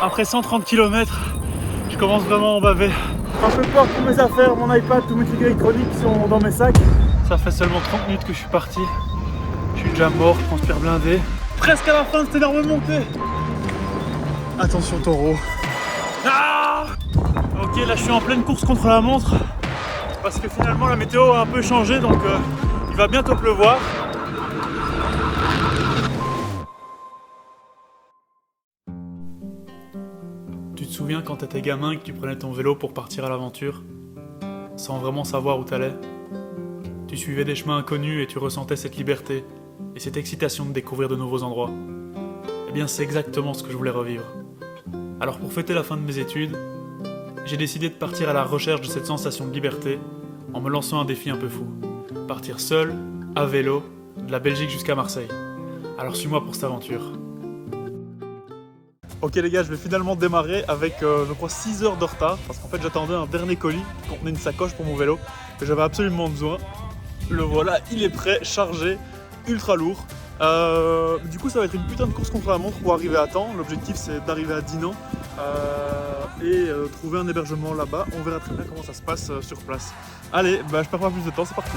Après 130 km, je commence vraiment à en baver. Un peu peur pour mes affaires, mon iPad, tous mes trucs électroniques qui sont dans mes sacs. Ça fait seulement 30 minutes que je suis parti. Je suis déjà mort, je transpire blindé. Presque à la fin de cette énorme montée. Attention taureau. Ah, ok, là je suis en pleine course contre la montre. Parce que finalement la météo a un peu changé, donc il va bientôt pleuvoir. Tu te souviens quand t'étais gamin et que tu prenais ton vélo pour partir à l'aventure, sans vraiment savoir où t'allais? Tu suivais des chemins inconnus et tu ressentais cette liberté et cette excitation de découvrir de nouveaux endroits. Eh bien, c'est exactement ce que je voulais revivre. Alors pour fêter la fin de mes études, j'ai décidé de partir à la recherche de cette sensation de liberté en me lançant un défi un peu fou. Partir seul, à vélo, de la Belgique jusqu'à Marseille. Alors suis-moi pour cette aventure. Ok les gars, je vais finalement démarrer avec je crois 6 heures de retard parce qu'en fait j'attendais un dernier colis qui contenait une sacoche pour mon vélo que j'avais absolument besoin. Le voilà, il est prêt, chargé, ultra lourd. Du coup ça va être une putain de course contre la montre pour arriver à temps. L'objectif c'est d'arriver à Dinan et trouver un hébergement là-bas. On verra très bien comment ça se passe sur place. Allez, bah, je perds pas plus de temps, c'est parti.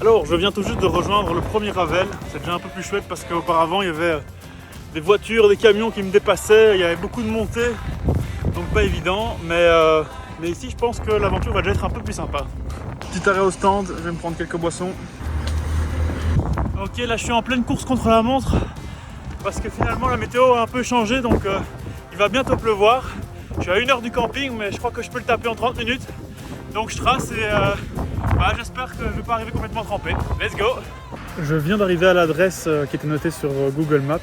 Alors, je viens tout juste de rejoindre le premier Ravel. C'est déjà un peu plus chouette parce qu'auparavant, il y avait des voitures, des camions qui me dépassaient. Il y avait beaucoup de montées, donc pas évident. Mais ici, je pense que l'aventure va déjà être un peu plus sympa. Petit arrêt au stand, je vais me prendre quelques boissons. Ok, là, je suis en pleine course contre la montre parce que finalement, la météo a un peu changé, donc il va bientôt pleuvoir. Je suis à 1 heure du camping, mais je crois que je peux le taper en 30 minutes. Donc je trace et bah, j'espère que je ne vais pas arriver complètement trempé. Let's go! Je viens d'arriver à l'adresse qui était notée sur Google Maps.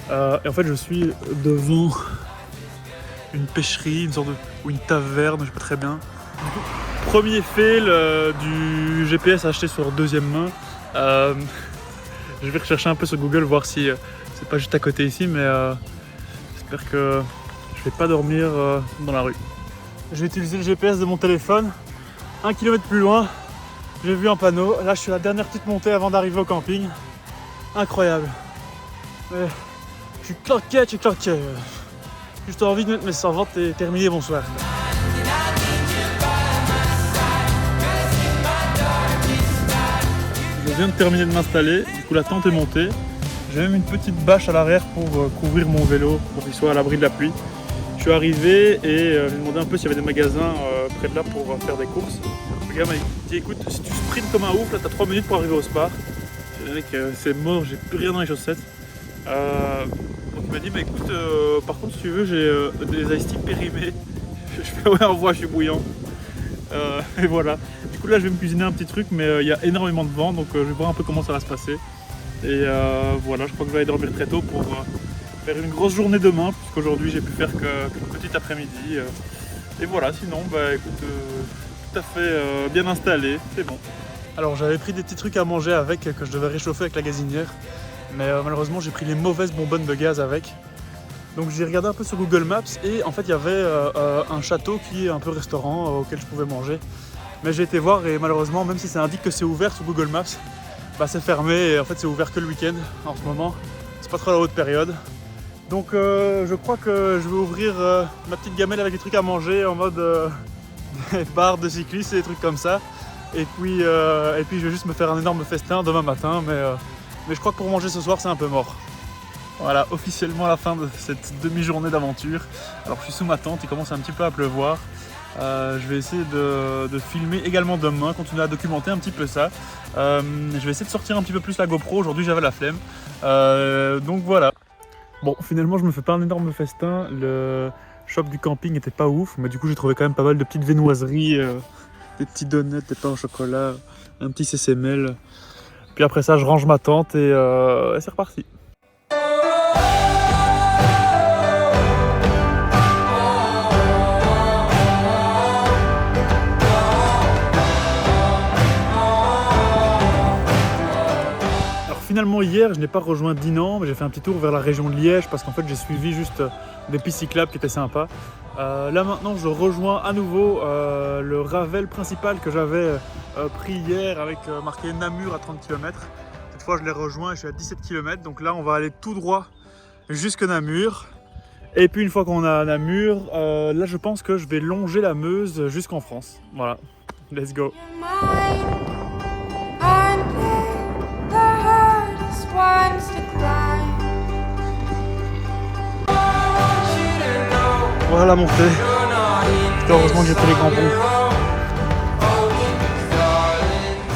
Et en fait je suis devant une pêcherie, une sorte de, ou une taverne, je ne sais pas très bien. Du coup, premier fail du GPS acheté sur deuxième main. Je vais rechercher un peu sur Google, voir si c'est pas juste à côté ici, mais j'espère que je vais pas dormir dans la rue. J'ai utilisé le GPS de mon téléphone. 1 km plus loin, j'ai vu un panneau. Là, je suis à la dernière petite montée avant d'arriver au camping. Incroyable. Mais je suis claqué. Juste envie de mettre mes servantes et terminer, bonsoir. Je viens de terminer de m'installer. Du coup, la tente est montée. J'ai même une petite bâche à l'arrière pour couvrir mon vélo, pour qu'il soit à l'abri de la pluie. Je suis arrivé et j'ai demandé un peu s'il y avait des magasins près de là pour faire des courses. Le gars m'a dit écoute, si tu sprintes comme un ouf, là t'as 3 minutes pour arriver au Spar. J'ai dit que c'est mort, j'ai plus rien dans les chaussettes. Donc il m'a dit mais écoute, par contre si tu veux j'ai des iced tea périmés. Je fais ouais envoie, je suis bouillant. Et voilà. Du coup là je vais me cuisiner un petit truc mais il y a énormément de vent donc je vais voir un peu comment ça va se passer. Et voilà, je crois que je vais aller dormir très tôt pour faire une grosse journée demain, puisqu'aujourd'hui j'ai pu faire qu'une petite après-midi. Et voilà, sinon, bah écoute, tout à fait bien installé, c'est bon. Alors j'avais pris des petits trucs à manger avec, que je devais réchauffer avec la gazinière. Mais malheureusement j'ai pris les mauvaises bonbonnes de gaz avec. Donc j'ai regardé un peu sur Google Maps et en fait il y avait un château qui est un peu restaurant auquel je pouvais manger. Mais j'ai été voir et malheureusement, même si ça indique que c'est ouvert sur Google Maps, bah c'est fermé et en fait c'est ouvert que le week-end en ce moment. C'est pas trop la haute période. Donc je crois que je vais ouvrir ma petite gamelle avec des trucs à manger en mode des barres de cyclistes et des trucs comme ça. Et puis je vais juste me faire un énorme festin demain matin. Mais je crois que pour manger ce soir c'est un peu mort. Voilà, officiellement la fin de cette demi-journée d'aventure. Alors je suis sous ma tente, il commence un petit peu à pleuvoir. Je vais essayer de filmer également demain, continuer à documenter un petit peu ça. Je vais essayer de sortir un petit peu plus la GoPro, aujourd'hui j'avais la flemme. Donc voilà. Bon, finalement, je me fais pas un énorme festin. Le shop du camping était pas ouf, mais du coup, j'ai trouvé quand même pas mal de petites viennoiseries, des petits donuts, des pains au chocolat, un petit CCML. Puis après ça, je range ma tente et c'est reparti. finalement hier je n'ai pas rejoint Dinan, mais j'ai fait un petit tour vers la région de Liège parce qu'en fait j'ai suivi juste des pistes cyclables qui étaient sympas. Là maintenant je rejoins à nouveau le Ravel principal que j'avais pris hier avec marqué Namur à 30 km. Cette fois je l'ai rejoint et je suis à 17 km, donc là on va aller tout droit jusque Namur. Et puis une fois qu'on a Namur, là je pense que je vais longer la Meuse jusqu'en France. Voilà, let's go. Voilà la montée. Heureusement que j'ai pris les crampons.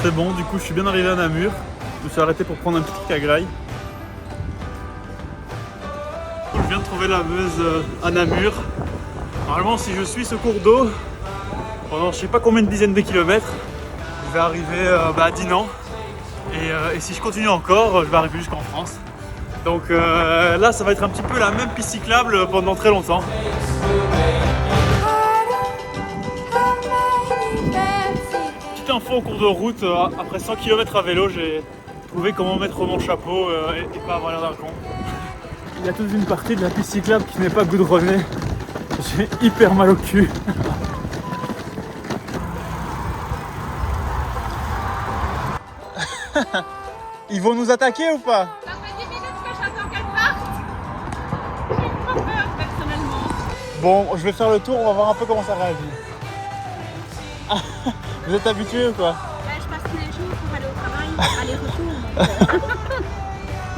C'est bon, du coup je suis bien arrivé à Namur. Je me suis arrêté pour prendre un petit truc à Graille. Je viens de trouver la Meuse à Namur. Normalement si je suis ce cours d'eau pendant je sais pas combien de dizaines de kilomètres, je vais arriver à Dinan. Et si je continue encore, je vais arriver jusqu'en France. Donc là ça va être un petit peu la même piste cyclable pendant très longtemps. Petite info en cours de route, après 100 km à vélo, j'ai trouvé comment mettre mon chapeau et pas avoir l'air d'un con. Il y a toute une partie de la piste cyclable qui n'est pas goudronnée. J'ai hyper mal au cul. Ils vont nous attaquer ou pas? Ça fait 10 minutes que j'attends qu'elle parte. J'ai trop peur personnellement. Bon, je vais faire le tour, on va voir un peu comment ça réagit. Vous êtes habitué ou quoi? Ouais, je passe tous les jours pour aller au travail, aller-retour.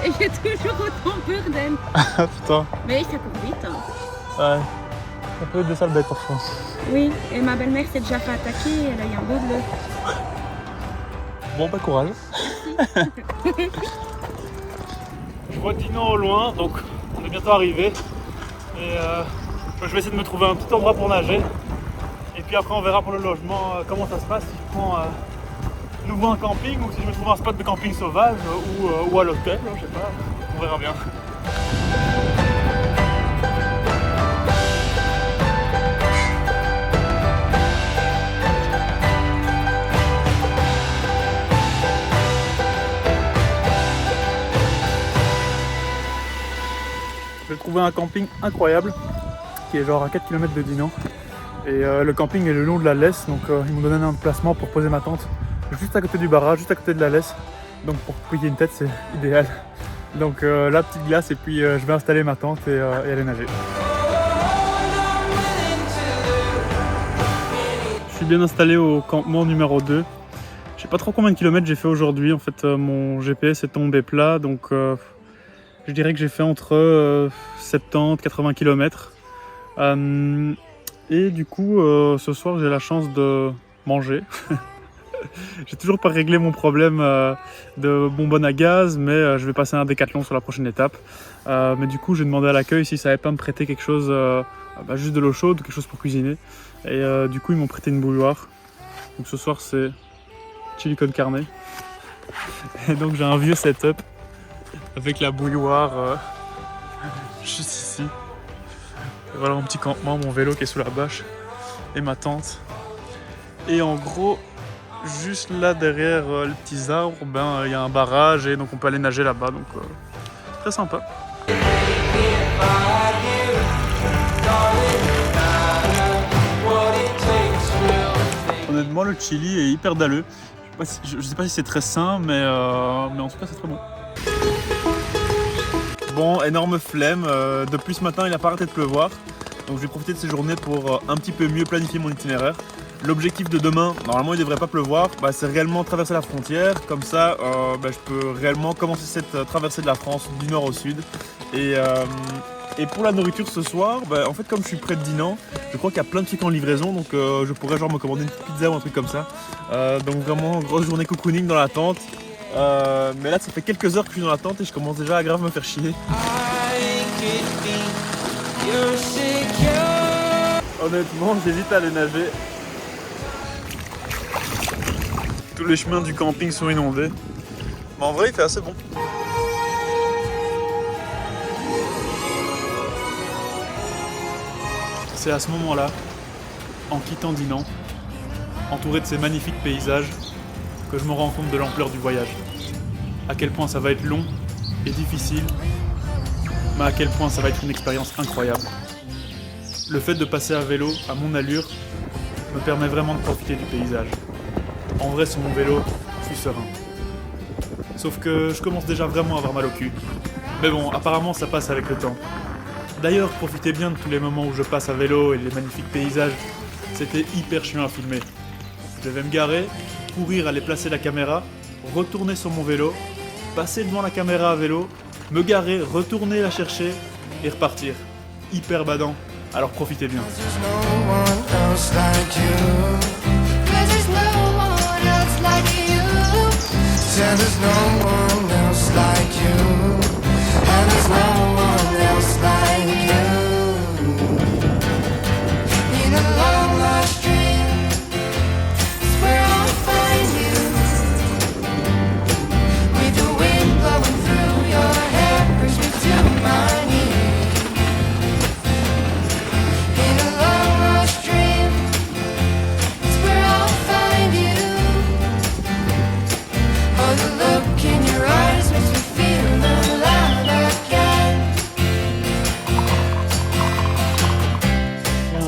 Et j'ai toujours autant peur d'elle. Putain. Mais ça court vite. Ouais. Ça peut être des sales bêtes parfois. Oui, et ma belle-mère s'est déjà fait attaquer, elle a eu un beau bleu. Bon, pas courage. Je vois Dinan au loin, donc on est bientôt arrivé. Et je vais essayer de me trouver un petit endroit pour nager. Et puis après on verra pour le logement comment ça se passe. Si je prends nouveau un camping ou si je me trouve un spot de camping sauvage ou à l'hôtel, je sais pas, on verra bien. J'ai trouvé un camping incroyable qui est genre à 4 km de Dinan. Et le camping est le long de la Lesse, donc ils m'ont donné un emplacement pour poser ma tente juste à côté du barrage, juste à côté de la Lesse. Donc pour plier une tête c'est idéal. Donc la petite glace et puis je vais installer ma tente et aller nager. Je suis bien installé au campement numéro 2. Je sais pas trop combien de kilomètres j'ai fait aujourd'hui. En fait mon GPS est tombé plat, donc je dirais que j'ai fait entre 70-80 km. Et du coup, ce soir, j'ai la chance de manger. J'ai toujours pas réglé mon problème de bonbonne à gaz, mais je vais passer un décathlon sur la prochaine étape. Mais du coup, j'ai demandé à l'accueil s'ils savaient pas me prêter quelque chose, juste de l'eau chaude, quelque chose pour cuisiner. Et du coup, ils m'ont prêté une bouilloire. Donc ce soir, c'est chili con carne. Et donc j'ai un vieux setup avec la bouilloire juste ici. Et voilà mon petit campement, mon vélo qui est sous la bâche et ma tente. Et en gros, juste là derrière les petits arbres, il y a un barrage et donc on peut aller nager là-bas. Donc très sympa. Honnêtement, le chili est hyper dalleux. Je sais pas si c'est très sain, mais en tout cas c'est très bon. Bon, énorme flemme. Depuis ce matin, il n'a pas arrêté de pleuvoir. Donc je vais profiter de ces journées pour un petit peu mieux planifier mon itinéraire. L'objectif de demain, normalement il ne devrait pas pleuvoir, c'est réellement traverser la frontière. Comme ça, je peux réellement commencer cette traversée de la France du nord au sud. Et pour la nourriture ce soir, en fait comme je suis près de Dinan, je crois qu'il y a plein de trucs en livraison. Donc je pourrais genre me commander une petite pizza ou un truc comme ça. Donc vraiment grosse journée cocooning dans la tente. Mais là ça fait quelques heures que je suis dans la tente et je commence déjà à grave me faire chier. Honnêtement j'hésite à aller nager. Tous les chemins du camping sont inondés. Mais en vrai il fait assez bon. C'est à ce moment-là, en quittant Dinan, entouré de ces magnifiques paysages, que je me rends compte de l'ampleur du voyage. à quel point ça va être long et difficile, mais à quel point ça va être une expérience incroyable. Le fait de passer à vélo à mon allure me permet vraiment de profiter du paysage. En vrai, sur mon vélo, je suis serein. Sauf que je commence déjà vraiment à avoir mal au cul. Mais bon, apparemment ça passe avec le temps. D'ailleurs, profitez bien de tous les moments où je passe à vélo et les magnifiques paysages. C'était hyper chiant à filmer. Je devais me garer, courir, aller placer la caméra, retourner sur mon vélo, passer devant la caméra à vélo, me garer, retourner la chercher et repartir. Hyper badant, alors profitez bien.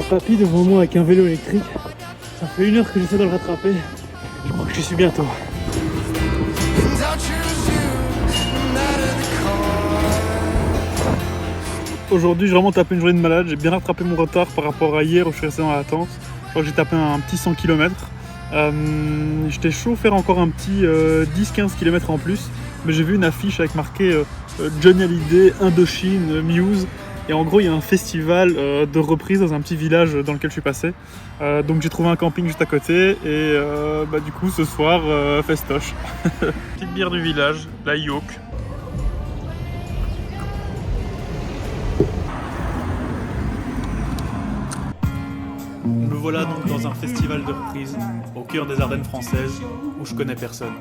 Papy devant moi avec un vélo électrique. Ça fait 1 heure que j'essaie de le rattraper. Je crois que j'y suis bientôt. Aujourd'hui, j'ai vraiment tapé une journée de malade. J'ai bien rattrapé mon retard par rapport à hier où je suis resté dans l'attente. Je crois que j'ai tapé un petit 100 km. J'étais chaud faire encore un petit 10-15 km en plus. Mais j'ai vu une affiche avec marqué Johnny Hallyday, Indochine, Muse. Et en gros, il y a un festival de reprise dans un petit village dans lequel je suis passé. Donc j'ai trouvé un camping juste à côté et du coup ce soir, festoche. Petite bière du village, la Yoke. Me voilà donc dans un festival de reprise au cœur des Ardennes françaises où je connais personne.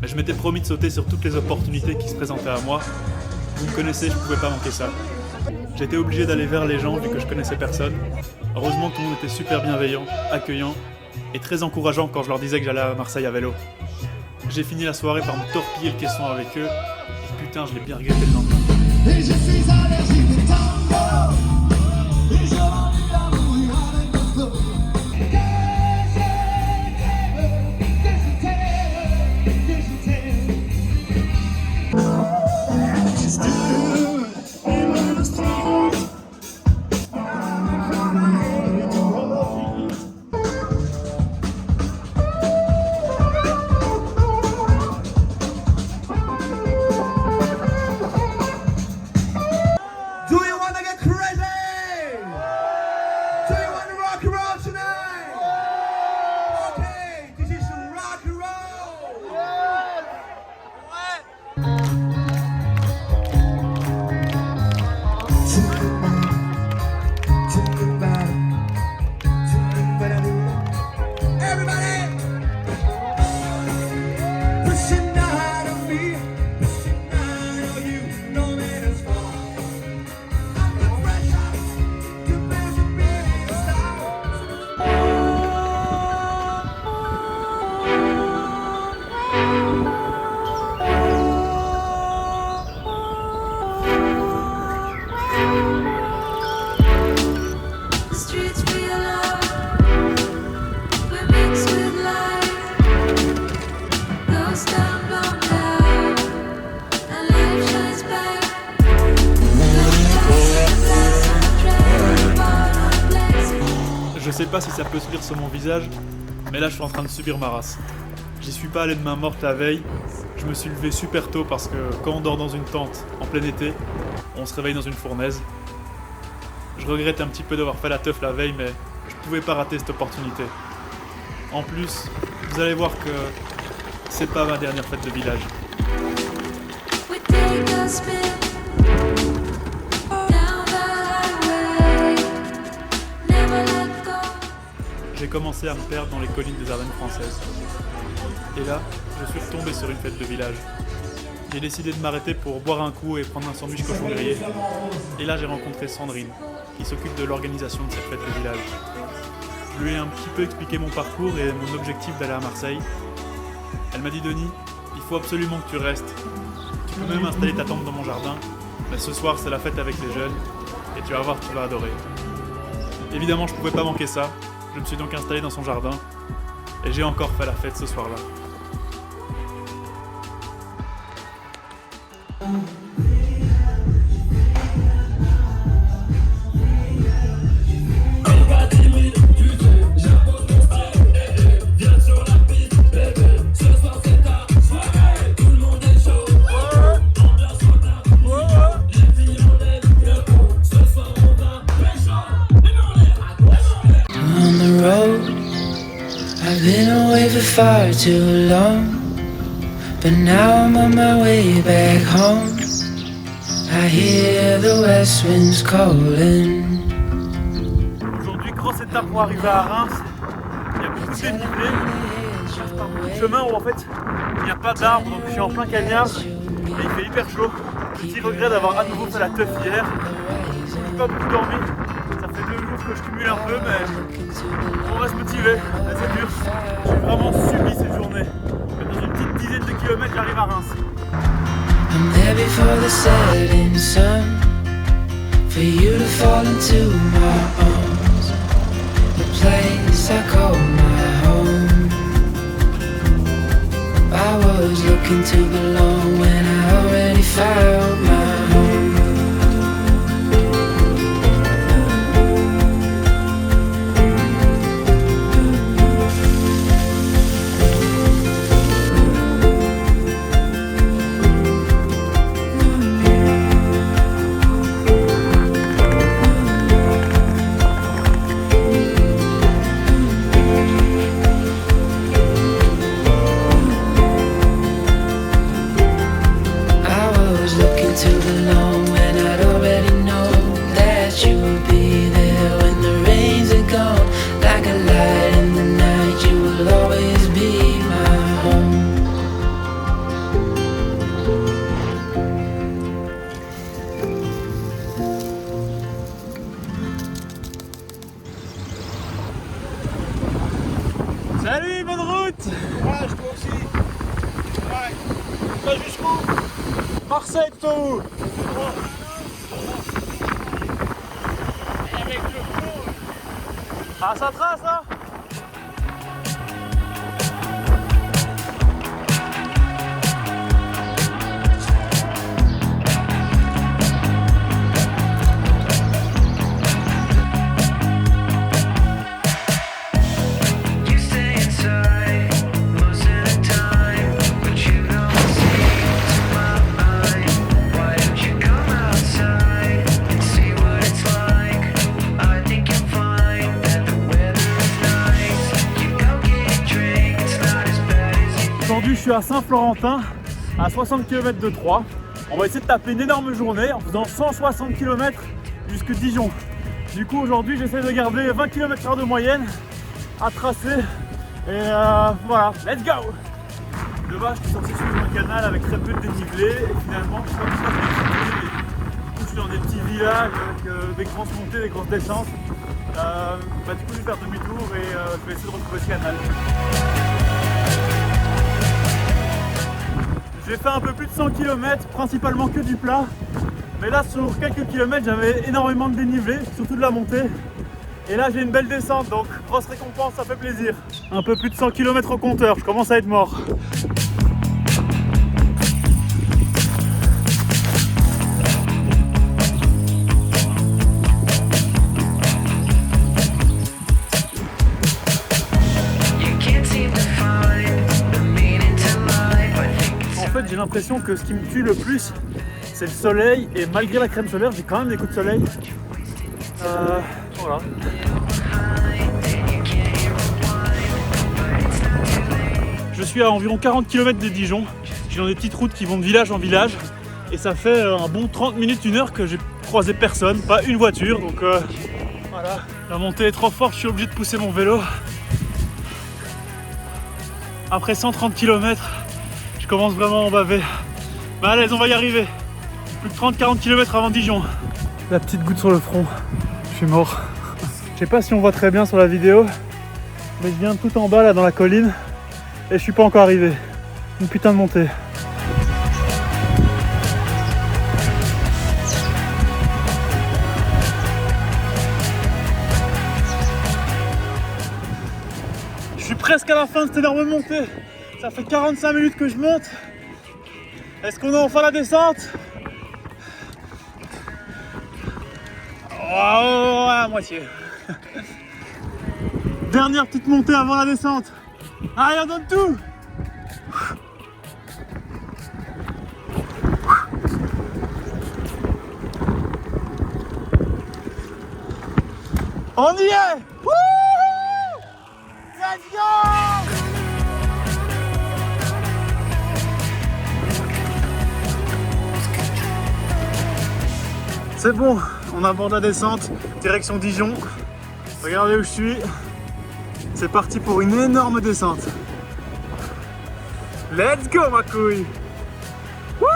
Mais je m'étais promis de sauter sur toutes les opportunités qui se présentaient à moi. Vous me connaissez, je pouvais pas manquer ça. J'étais obligé d'aller vers les gens vu que je connaissais personne. Heureusement, tout le monde était super bienveillant, accueillant et très encourageant quand je leur disais que j'allais à Marseille à vélo. J'ai fini la soirée par me torpiller le caisson avec eux. Et putain, je l'ai bien regretté le lendemain. Et je suis allergique au tango. Et je m'ennuie à mourir avec le flow. Je sais pas si ça peut se lire sur mon visage, mais là je suis en train de subir ma race. J'y suis pas allé de main morte la veille, je me suis levé super tôt parce que quand on dort dans une tente en plein été, on se réveille dans une fournaise. Je regrette un petit peu d'avoir fait la teuf la veille, mais je pouvais pas rater cette opportunité. En plus, vous allez voir que c'est pas ma dernière fête de village. J'ai commencé à me perdre dans les collines des Ardennes françaises. Et là, je suis retombé sur une fête de village. J'ai décidé de m'arrêter pour boire un coup et prendre un sandwich cochon grillé. Et là, j'ai rencontré Sandrine, qui s'occupe de l'organisation de cette fête de village. Je lui ai un petit peu expliqué mon parcours et mon objectif d'aller à Marseille. Elle m'a dit « Denis, il faut absolument que tu restes. Tu peux même installer ta tente dans mon jardin, mais ce soir c'est la fête avec les jeunes et tu vas voir, tu vas adorer. Évidemment, je pouvais pas manquer ça. Je me suis donc installé dans son jardin et j'ai encore fait la fête ce soir-là. I've been away for far too long, but now I'm on my way back home. I hear the west winds calling. Aujourd'hui, grosse étape pour arriver à Reims. Il y a beaucoup de dénivelé. Je passe par beaucoup de chemins où en fait il n'y a pas d'arbres, donc je suis en plein cagnard et il fait hyper chaud. Petit regret d'avoir à nouveau fait la teuf hier. Je n'ai pas beaucoup dormi. Ça fait 2 jours que je cumule un peu, mais on reste motivé. C'est dur. J'ai vraiment subi cette journée. Mais dans une petite dizaine de kilomètres, j'arrive à Reims. I'm there before the setting sun, for you to fall into my arms, the place I call my home. I was looking to belong when I already found my home. Salut, bonne route! Ouais, je toi aussi. Ouais. Pas jusqu'où? Marseille, toi où? Avec le fond. Ah, ça trace là? Aujourd'hui, je suis à Saint-Florentin, à 60 km de Troyes. On va essayer de taper une énorme journée en faisant 160 km jusque Dijon. Du coup, aujourd'hui, j'essaie de garder 20 km/h de moyenne à tracer. Et voilà, let's go! De base, je suis censé suivre un canal avec très peu de dénivelé. Et finalement, je suis pas je suis dans des petits villages avec des grosses montées, des grosses descentes. Du coup, je vais faire demi-tour et je vais essayer de retrouver ce canal. J'ai fait un peu plus de 100 km, principalement que du plat. Mais là, sur quelques kilomètres, j'avais énormément de dénivelé, surtout de la montée. Et là, j'ai une belle descente, donc grosse récompense, ça fait plaisir. Un peu plus de 100 km au compteur, je commence à être mort. J'ai l'impression que ce qui me tue le plus, c'est le soleil, et malgré la crème solaire, j'ai quand même des coups de soleil. Voilà. Je suis à environ 40 km de Dijon. Je suis dans des petites routes qui vont de village en village, et ça fait un bon 30 minutes, 1 heure que j'ai croisé personne, pas une voiture. Donc voilà, la montée est trop forte, je suis obligé de pousser mon vélo. Après 130 km, je commence vraiment à en baver. Mais allez, on va y arriver. Plus de 30-40 km avant Dijon. La petite goutte sur le front. Je suis mort. Je sais pas si on voit très bien sur la vidéo, mais je viens tout en bas là dans la colline et je suis pas encore arrivé. une putain de montée. Je suis presque à la fin de cette énorme montée. Ça fait 45 minutes que je monte. Est-ce qu'on a enfin la descente? Oh, à moitié. Dernière petite montée avant la descente. Allez, on donne tout. On y est. Wouhou! Let's go! C'est bon, on aborde la descente, direction Dijon. Regardez où je suis. C'est parti pour une énorme descente. Let's go ma couille! Wouh!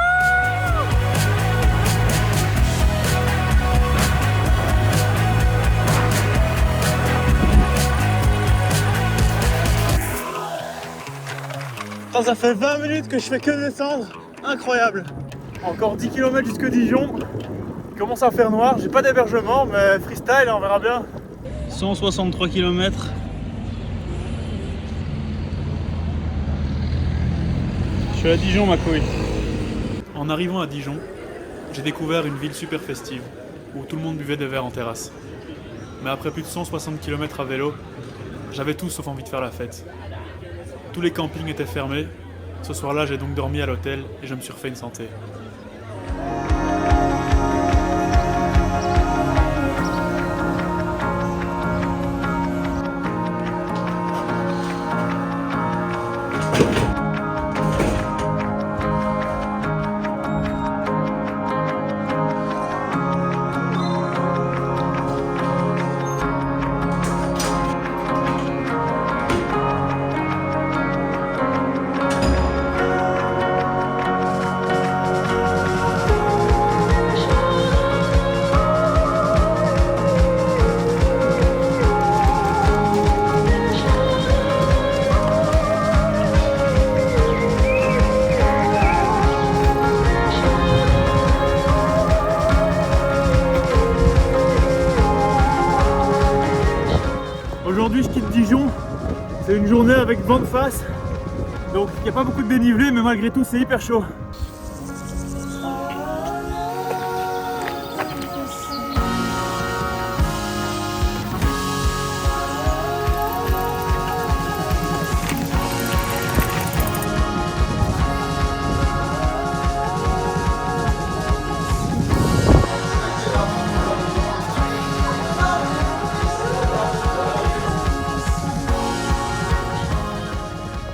Ça fait 20 minutes que je fais que descendre. Incroyable. Encore 10 km jusque Dijon. Il commence à faire noir. J'ai pas d'hébergement, mais freestyle, on verra bien. 163 km. Je suis à Dijon, ma couille. En arrivant à Dijon, j'ai découvert une ville super festive, où tout le monde buvait des verres en terrasse. Mais après plus de 160 km à vélo, j'avais tout sauf envie de faire la fête. Tous les campings étaient fermés. Ce soir-là, j'ai donc dormi à l'hôtel et je me suis refait une santé. Aujourd'hui je quitte Dijon, c'est une journée avec vent de face, donc il n'y a pas beaucoup de dénivelé mais malgré tout c'est hyper chaud.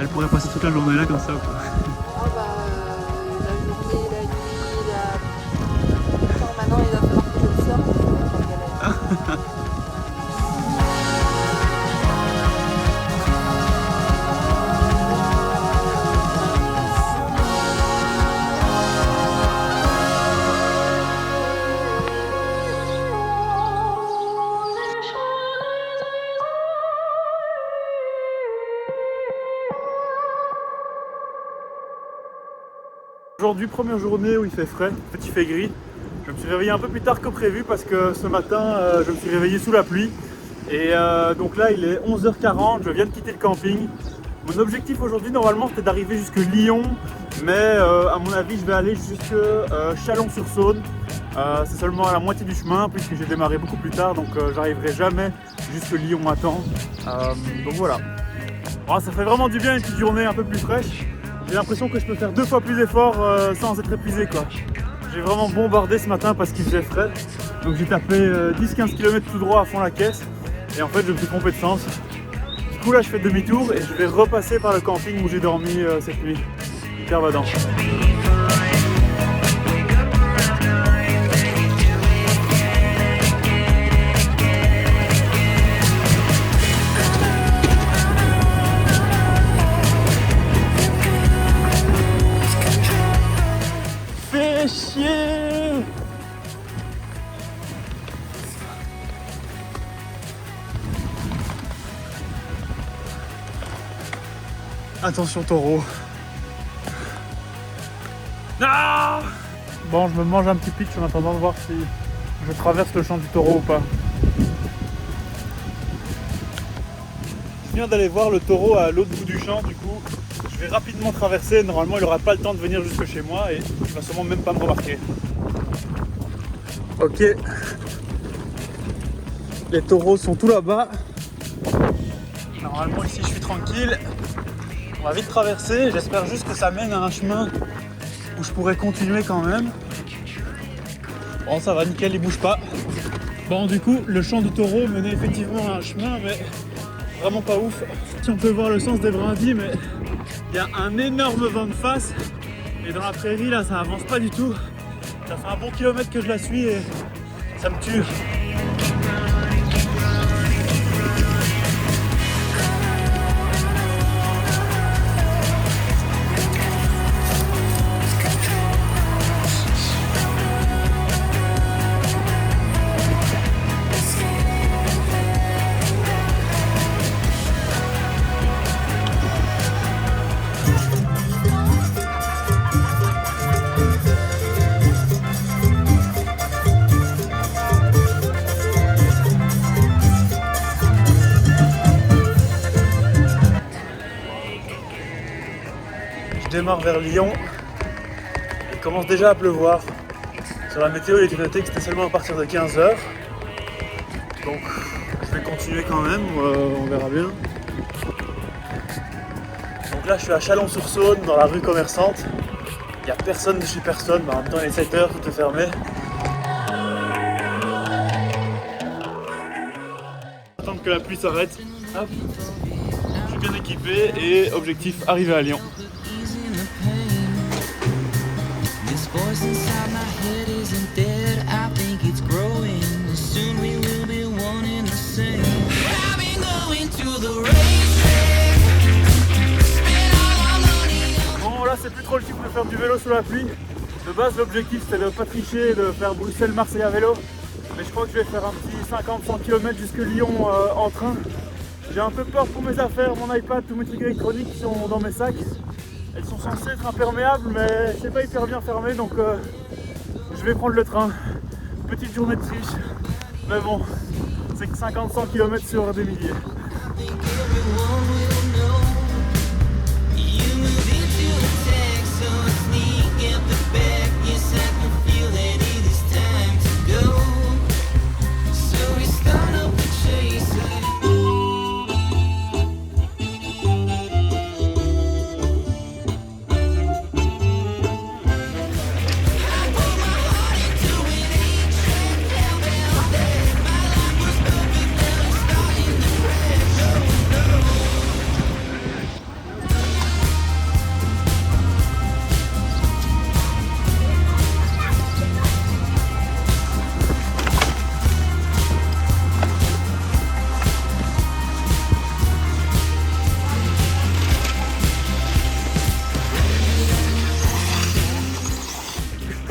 Elle pourrait passer toute la journée là comme ça ou quoi? Ah bah la journée, la nuit, la... Attends, maintenant il va falloir que je sorte. Aujourd'hui, première journée où il fait frais, petit fait gris. Je me suis réveillé un peu plus tard que prévu parce que ce matin, je me suis réveillé sous la pluie. Et donc là, il est 11h40, je viens de quitter le camping. Mon objectif aujourd'hui, normalement, c'était d'arriver jusque Lyon. Mais à mon avis, je vais aller jusque Chalon-sur-Saône. C'est seulement à la moitié du chemin puisque j'ai démarré beaucoup plus tard. Donc j'arriverai jamais jusque Lyon à temps. Donc voilà. Bon, ça fait vraiment du bien une petite journée un peu plus fraîche. J'ai l'impression que je peux faire 2 fois plus d'efforts sans être épuisé quoi. J'ai vraiment bombardé ce matin parce qu'il faisait frais. Donc j'ai tapé 10-15 km tout droit à fond la caisse. Et en fait je me suis trompé de sens. Du coup là je fais demi-tour et je vais repasser par le camping où j'ai dormi cette nuit. Hyper badant. Chier. Attention taureau. Ah bon, je me mange un petit pitch en attendant de voir si je traverse le champ du taureau ou pas. Je viens d'aller voir le taureau à l'autre bout du champ, du coup je vais rapidement traverser. Normalement il n'aura pas le temps de venir jusque chez moi et il va sûrement même pas me remarquer. Ok, les taureaux sont tout là-bas. Normalement ici je suis tranquille. On va vite traverser, j'espère juste que ça mène à un chemin où je pourrais continuer quand même. Bon, ça va nickel, il bouge pas. Bon, du coup, le champ du taureau menait effectivement à un chemin, mais vraiment pas ouf. Si on peut voir le sens des brindilles, mais il y a un énorme vent de face. Et dans la prairie, là, ça avance pas du tout. Ça fait un bon kilomètre que je la suis et ça me tue. Je démarre vers Lyon. Il commence déjà à pleuvoir. Sur la météo, il était noté que c'était seulement à partir de 15h. Donc je vais continuer quand même, on verra bien. Donc là je suis à Chalon-sur-Saône, dans la rue commerçante. Il n'y a personne de chez personne, mais en même temps il est 7h, tout est fermé. Attendre que la pluie s'arrête. Hop. Je suis bien équipé et objectif arriver à Lyon. Voice inside my head isn't dead, I think it's growing. Soon we will be one and the same. I've been going to the racetrack, spend all my money on... Bon là c'est plus trop le type de faire du vélo sous la pluie. De base l'objectif c'était de pas tricher et de faire Bruxelles-Marseille à vélo. Mais je crois que je vais faire un petit 50-100 km jusque Lyon en train. J'ai un peu peur pour mes affaires, mon iPad, tous mes trucs électroniques qui sont dans mes sacs. Elles sont censées être imperméables mais c'est pas hyper bien fermé donc je vais prendre le train. Petite journée de triche, mais bon, c'est que 50-100 km sur des milliers.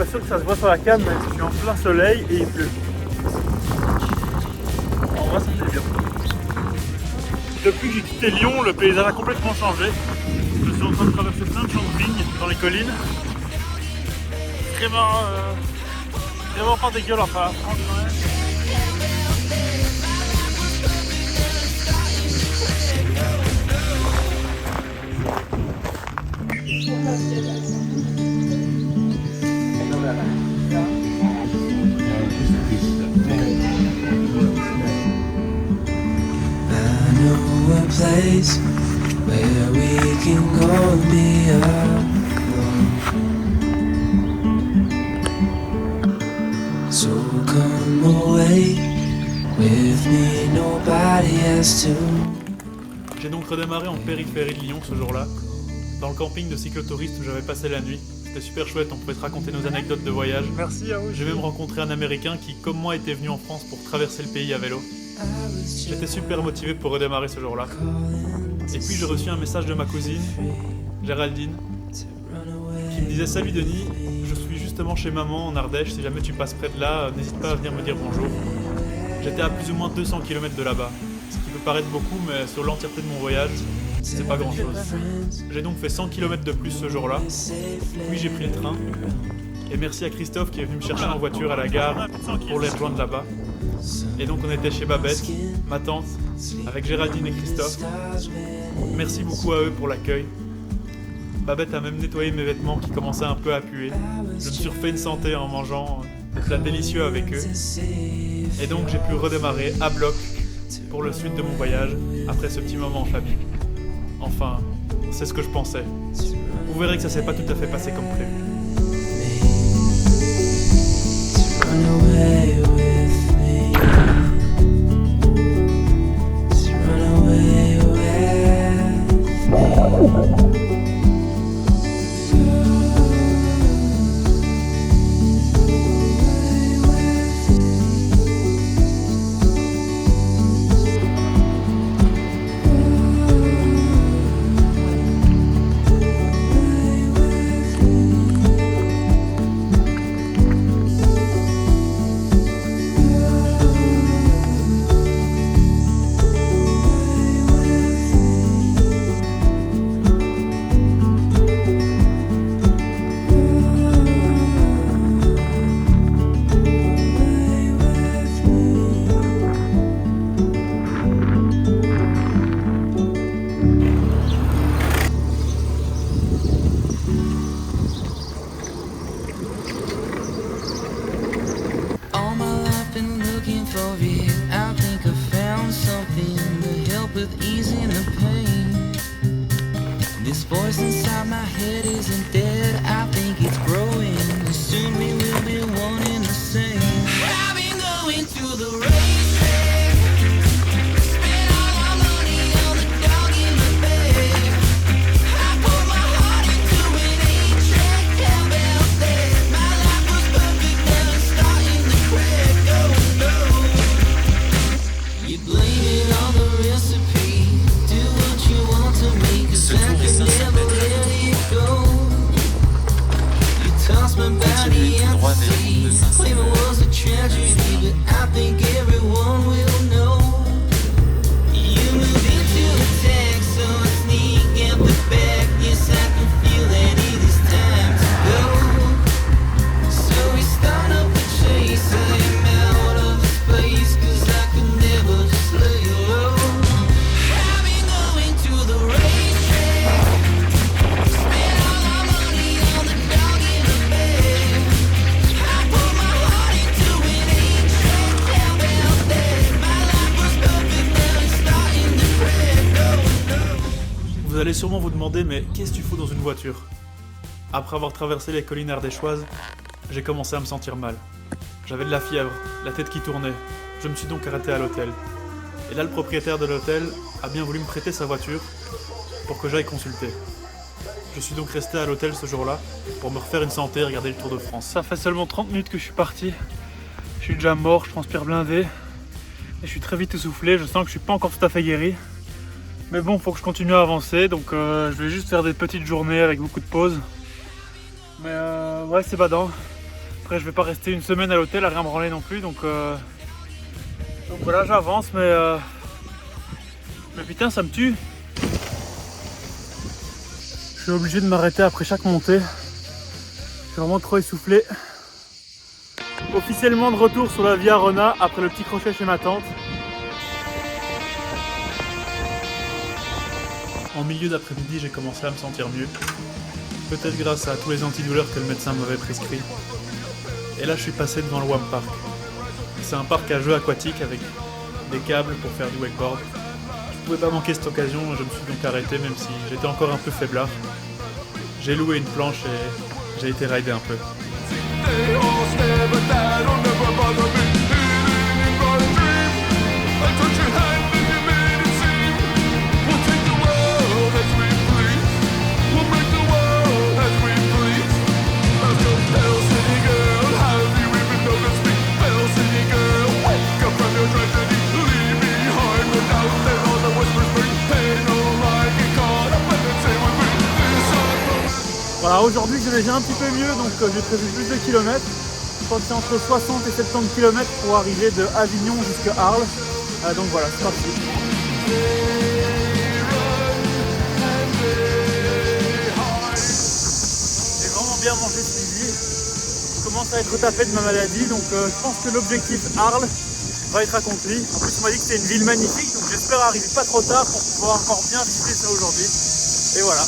Je suis pas sûr que ça se voit sur la cam, mais je suis en plein soleil et il pleut. En vrai, ça fait bien. Depuis que j'ai quitté Lyon, le paysage a complètement changé. Je suis en train de traverser plein de champs de vignes dans les collines. Vraiment pas dégueulasse, enfin, franchement. Place where we can go and be alone. So come away with me, nobody has to. J'ai donc redémarré en périphérie de Lyon ce jour-là, dans le camping de cyclotouristes où j'avais passé la nuit. C'était super chouette, on pouvait se raconter nos anecdotes de voyage. Merci à vous. J'ai même rencontré un Américain qui, comme moi, était venu en France pour traverser le pays à vélo. J'étais super motivé pour redémarrer ce jour-là. Et puis j'ai reçu un message de ma cousine, Géraldine, qui me disait « Salut Denis, je suis justement chez maman en Ardèche, si jamais tu passes près de là, n'hésite pas à venir me dire bonjour. » J'étais à plus ou moins 200 km de là-bas, ce qui peut paraître beaucoup, mais sur l'entièreté de mon voyage, c'est pas grand chose. J'ai donc fait 100 km de plus ce jour-là, puis j'ai pris le train. Et merci à Christophe qui est venu me chercher en voiture à la gare pour les rejoindre là-bas. Et donc on était chez Babette, ma tante, avec Géraldine et Christophe. Merci beaucoup à eux pour l'accueil. Babette a même nettoyé mes vêtements qui commençaient un peu à puer. Je me suis refait une santé en mangeant des plats délicieux avec eux. Et donc j'ai pu redémarrer à bloc pour le suite de mon voyage après ce petit moment en famille. Enfin, c'est ce que je pensais. Vous verrez que ça s'est pas tout à fait passé comme prévu. This voice inside my head isn't dead, I think it's growing. Soon we will be one and the same. I've been going to the racetrack, spent all my money on the dog in the bed. I put my heart into an 8-track, how about that? My life was perfect, now it's starting to crack, oh no. You blame it on the recipe, do what you want to make, 'cause I can never let it go. You toss my body out to sea, claim it was a tragedy, but I think everyone will know. You moved into attack, so I sneak out the back. Yes, I can feel that it is time to go. So we start up the chase, I am out of space, 'cause I could never just lay low. I've been going to the racetrack, spent all my money on the dog in the bed. I put my heart into an 8-track, how about that? My life was perfect, now it's starting to crack, oh no. Vous allez sûrement vous demander, mais qu'est-ce que tu fous dans une voiture? Après avoir traversé les collines ardéchoises, j'ai commencé à me sentir mal. J'avais de la fièvre, la tête qui tournait. Je me suis donc arrêté à l'hôtel. Et là, le propriétaire de l'hôtel a bien voulu me prêter sa voiture pour que j'aille consulter. Je suis donc resté à l'hôtel ce jour-là pour me refaire une santé et regarder le Tour de France. Ça fait seulement 30 minutes que je suis parti. Je suis déjà mort, je transpire blindé. Et je suis très vite essoufflé, je sens que je suis pas encore tout à fait guéri. Mais bon, faut que je continue à avancer, donc je vais juste faire des petites journées avec beaucoup de pauses. Mais ouais, c'est badant. Après, je vais pas rester une semaine à l'hôtel à rien branler non plus, donc voilà, j'avance, mais putain, ça me tue. Je suis obligé de m'arrêter après chaque montée. Je suis vraiment trop essoufflé. Officiellement de retour sur la Via Rona après le petit crochet chez ma tante. En milieu d'après-midi, j'ai commencé à me sentir mieux. Peut-être grâce à tous les antidouleurs que le médecin m'avait prescrits. Et là, je suis passé devant le Wam Park. C'est un parc à jeux aquatiques avec des câbles pour faire du wakeboard. Je pouvais pas manquer cette occasion, je me suis donc arrêté même si j'étais encore un peu faiblard. J'ai loué une planche et j'ai été rider un peu. Voilà, aujourd'hui je vais déjà un petit peu mieux, donc j'ai prévu plus de kilomètres. Je crois que c'est entre 60 et 70 km pour arriver de Avignon jusqu'à Arles. Donc voilà, c'est parti. bien mangé ce midi. Je commence à être retapé de ma maladie, donc je pense que l'objectif Arles va être accompli. En plus, on m'a dit que c'était une ville magnifique, donc j'espère arriver pas trop tard pour pouvoir encore bien visiter ça aujourd'hui. Et voilà.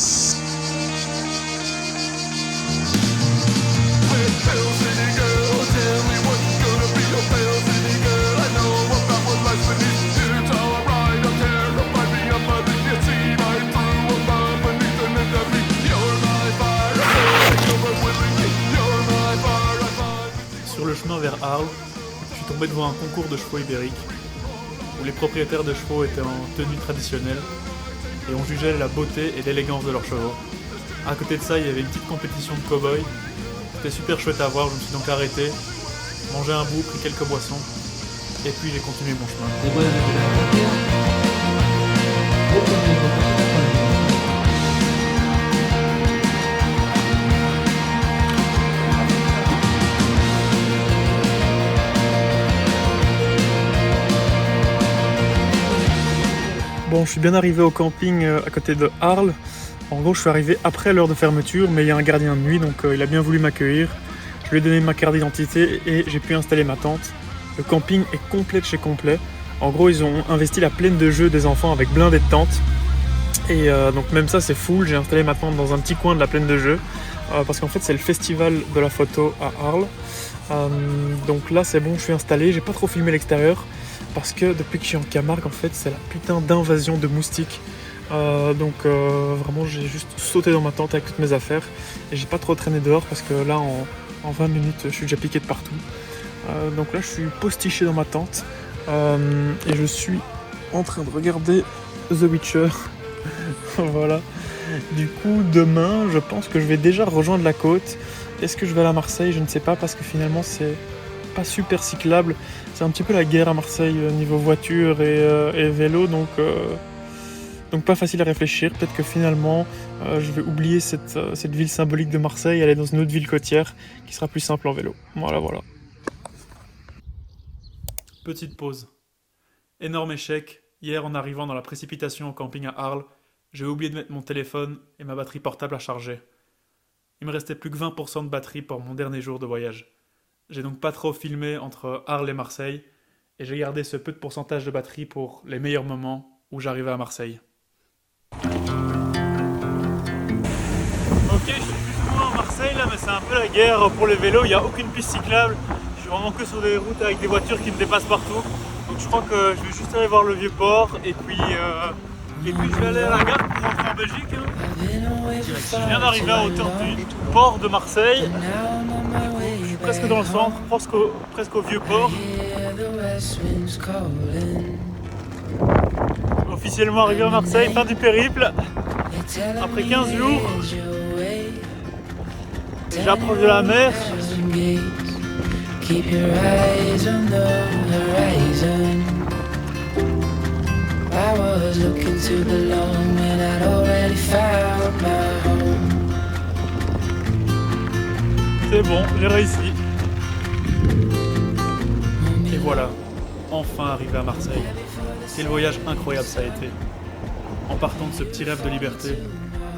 Sur le chemin vers Arles, je suis tombé devant un concours de chevaux ibériques où les propriétaires de chevaux étaient en tenue traditionnelle et on jugeait la beauté et l'élégance de leurs chevaux. À côté de ça, il y avait une petite compétition de cow-boys. C'était super chouette à voir, je me suis donc arrêté, mangé un bout, pris quelques boissons et puis j'ai continué mon chemin. Bon, je suis bien arrivé au camping à côté de Arles. En gros, je suis arrivé après l'heure de fermeture, mais il y a un gardien de nuit, donc il a bien voulu m'accueillir. Je lui ai donné ma carte d'identité et j'ai pu installer ma tente. Le camping est complet de chez complet. En gros, ils ont investi la plaine de jeux des enfants avec blindés de tentes. Et donc même ça, c'est full. J'ai installé ma tente dans un petit coin de la plaine de jeux. Parce qu'en fait, c'est le festival de la photo à Arles. Donc là, c'est bon, je suis installé. J'ai pas trop filmé l'extérieur. Parce que depuis que je suis en Camargue, en fait, c'est la putain d'invasion de moustiques. Vraiment, j'ai juste sauté dans ma tente avec toutes mes affaires. Et j'ai pas trop traîné dehors parce que là, en 20 minutes, je suis déjà piqué de partout. Donc là, je suis postiché dans ma tente. Et je suis en train de regarder The Witcher. Voilà. Du coup, demain, je pense que je vais déjà rejoindre la côte. Est-ce que je vais aller à Marseille? Je ne sais pas parce que finalement, c'est pas super cyclable. C'est un petit peu la guerre à Marseille niveau voiture et vélo, donc pas facile à réfléchir. Peut-être que finalement je vais oublier cette ville symbolique de Marseille et aller dans une autre ville côtière qui sera plus simple en vélo. Voilà. Petite pause. Énorme échec. Hier, en arrivant dans la précipitation au camping à Arles, j'ai oublié de mettre mon téléphone et ma batterie portable à charger. Il me restait plus que 20% de batterie pour mon dernier jour de voyage. J'ai donc pas trop filmé entre Arles et Marseille, et j'ai gardé ce peu de pourcentage de batterie pour les meilleurs moments où j'arrivais à Marseille. Ok, je suis plus ou moins à Marseille là, mais c'est un peu la guerre pour les vélos, il n'y a aucune piste cyclable, je suis vraiment que sur des routes avec des voitures qui me dépassent partout, donc je crois que je vais juste aller voir le vieux port, et puis je vais aller à la gare pour rentrer en Belgique. Je viens d'arriver à hauteur du port de Marseille. Je suis presque dans le centre, presque au vieux port. Officiellement arrivé à Marseille, fin du périple. Après 15 jours, j'approche de la mer. I was looking to belong when I'd already found my home. C'est bon, j'ai réussi. Et voilà, enfin arrivé à Marseille. Quel voyage incroyable ça a été. En partant de ce petit rêve de liberté,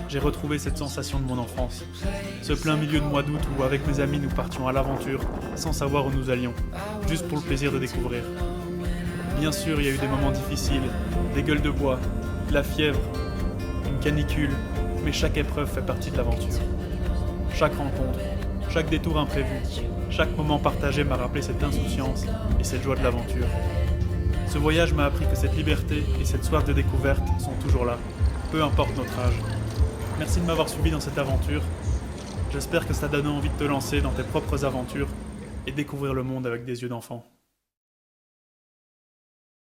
j'ai retrouvé cette sensation de mon enfance. Ce plein milieu de mois d'août où avec mes amis nous partions à l'aventure sans savoir où nous allions, juste pour le plaisir de découvrir. Bien sûr, il y a eu des moments difficiles, des gueules de bois, de la fièvre, une canicule, mais chaque épreuve fait partie de l'aventure. Chaque rencontre, chaque détour imprévu, chaque moment partagé m'a rappelé cette insouciance et cette joie de l'aventure. Ce voyage m'a appris que cette liberté et cette soif de découverte sont toujours là, peu importe notre âge. Merci de m'avoir suivi dans cette aventure. J'espère que ça donne envie de te lancer dans tes propres aventures et découvrir le monde avec des yeux d'enfant.